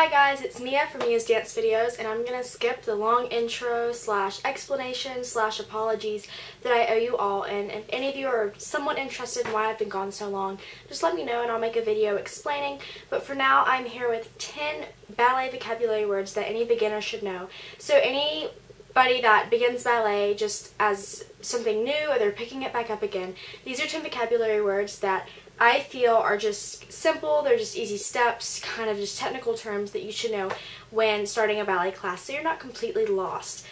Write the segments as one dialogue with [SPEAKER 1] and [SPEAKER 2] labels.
[SPEAKER 1] Hi guys, it's Mia from MiasDanceVideos, and I'm going to skip the long intro / explanation / apologies that I owe you all, and if any of you are somewhat interested in why I've been gone so long, just let me know and I'll make a video explaining. But for now, I'm here with 10 ballet vocabulary words that any beginner should know. So anybody that begins ballet just as something new or they're picking it back up again, these are 10 vocabulary words that I feel are just simple, they're just easy steps, kind of just technical terms that you should know when starting a ballet class so you're not completely lost.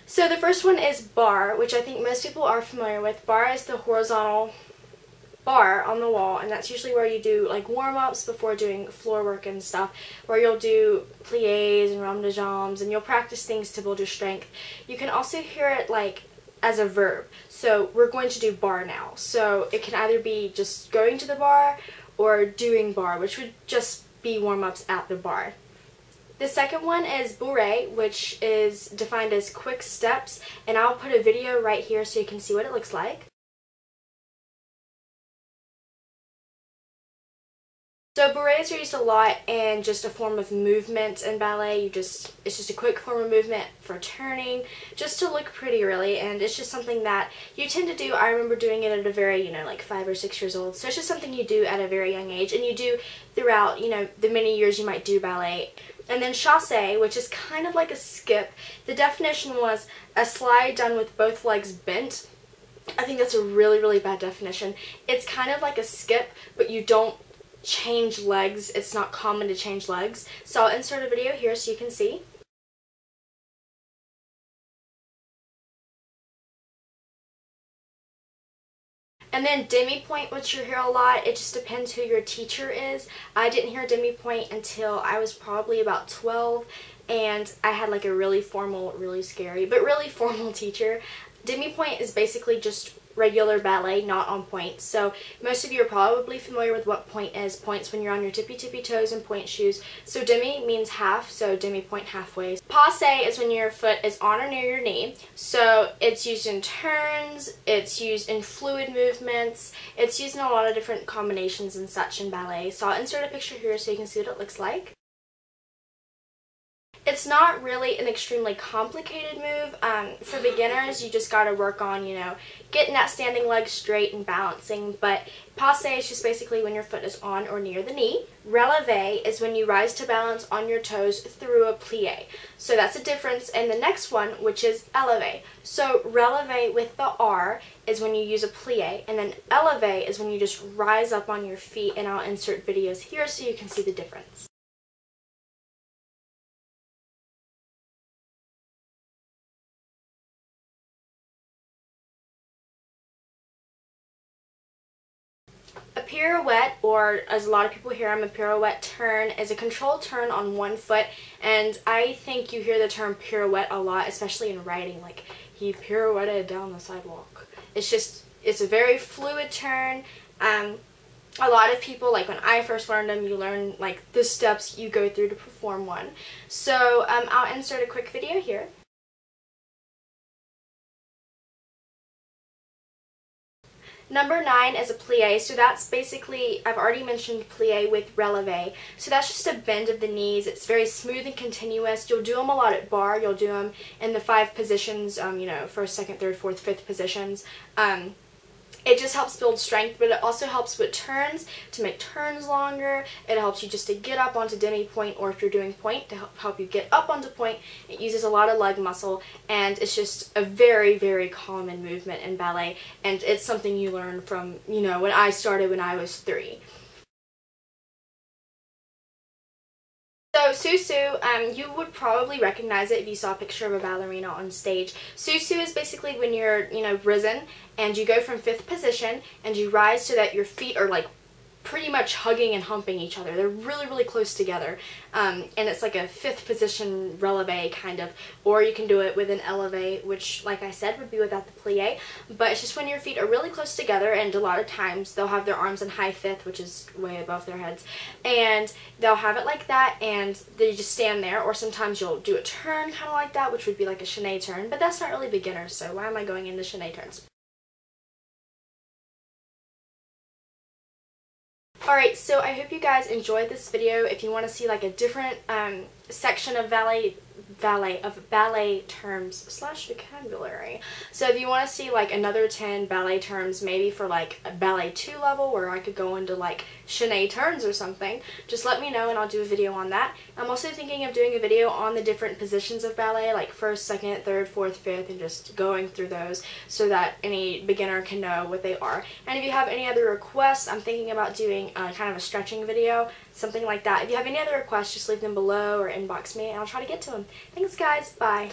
[SPEAKER 1] So the first one is bar, which I think most people are familiar with. Bar is the horizontal bar on the wall, and that's usually where you do like warm-ups before doing floor work and stuff, where you'll do pliés and rond de jambes and you'll practice things to build your strength. You can also hear it like as a verb. So we're going to do bar now. So it can either be just going to the bar or doing bar, which would just be warm-ups at the bar. The second one is bourrée, which is defined as quick steps, and I'll put a video right here so you can see what it looks like. So bourrées are used a lot in just a form of movement in ballet. It's just a quick form of movement for turning, just to look pretty really, and it's just something that you tend to do. I remember doing it at a very, like 5 or 6 years old. So it's just something you do at a very young age, and you do throughout, the many years you might do ballet. And then chassé, which is kind of like a skip. The definition was a slide done with both legs bent. I think that's a really, really bad definition. It's kind of like a skip, but you don't change legs. It's not common to change legs. So I'll insert a video here so you can see. And then demi-pointe, which you hear a lot, it just depends who your teacher is. I didn't hear demi-pointe until I was probably about 12, and I had like a really formal, really scary, but really formal teacher. Demi-pointe is basically just regular ballet, not on pointe. So most of you are probably familiar with what pointe is. Pointe's when you're on your tippy toes and pointe shoes. So demi means half, so demi-pointe halfway. Passé is when your foot is on or near your knee. So it's used in turns, it's used in fluid movements, it's used in a lot of different combinations and such in ballet. So I'll insert a picture here so you can see what it looks like. It's not really an extremely complicated move. For beginners, you just gotta work on, getting that standing leg straight and balancing. But passé is just basically when your foot is on or near the knee. Relevé is when you rise to balance on your toes through a plie. So that's a difference. And the next one, which is élevé. So relevé with the R is when you use a plie, and then élevé is when you just rise up on your feet, and I'll insert videos here so you can see the difference. A pirouette, or as a lot of people hear them, a pirouette turn, is a controlled turn on one foot, and I think you hear the term pirouette a lot, especially in writing, like he pirouetted down the sidewalk. It's a very fluid turn. A lot of people, like when I first learned them, you learn like the steps you go through to perform one. So I'll insert a quick video here. Number 9 is a plie, so that's basically, I've already mentioned plie with relevé, so that's just a bend of the knees. It's very smooth and continuous. You'll do them a lot at bar. You'll do them in the 5 positions, first, second, third, fourth, fifth positions. It just helps build strength, but it also helps with turns, to make turns longer. It helps you just to get up onto demi-pointe, or if you're doing pointe, to help you get up onto pointe. It uses a lot of leg muscle, and it's just a very, very common movement in ballet, and it's something you learn from, when I started when I was 3. So susu, you would probably recognize it if you saw a picture of a ballerina on stage. Susu is basically when you're, risen, and you go from 5th position, and you rise so that your feet are like pretty much hugging and humping each other. They're really, really close together, and it's like a 5th position relevé kind of, or you can do it with an élevé, which, like I said, would be without the plie, but it's just when your feet are really close together, and a lot of times they'll have their arms in high fifth, which is way above their heads, and they'll have it like that, and they just stand there, or sometimes you'll do a turn kind of like that, which would be like a chaîné turn, but that's not really beginner, so why am I going into chaîné turns? Alright, so I hope you guys enjoyed this video. If you want to see like a different section of ballet terms slash vocabulary. So if you want to see like another 10 ballet terms, maybe for like a ballet 2 level where I could go into like chaîné turns or something, just let me know and I'll do a video on that. I'm also thinking of doing a video on the different positions of ballet, like first, second, third, fourth, fifth, and just going through those so that any beginner can know what they are. And if you have any other requests, I'm thinking about doing kind of a stretching video, something like that. If you have any other requests, just leave them below or inbox me and I'll try to get to them. Thanks guys, bye.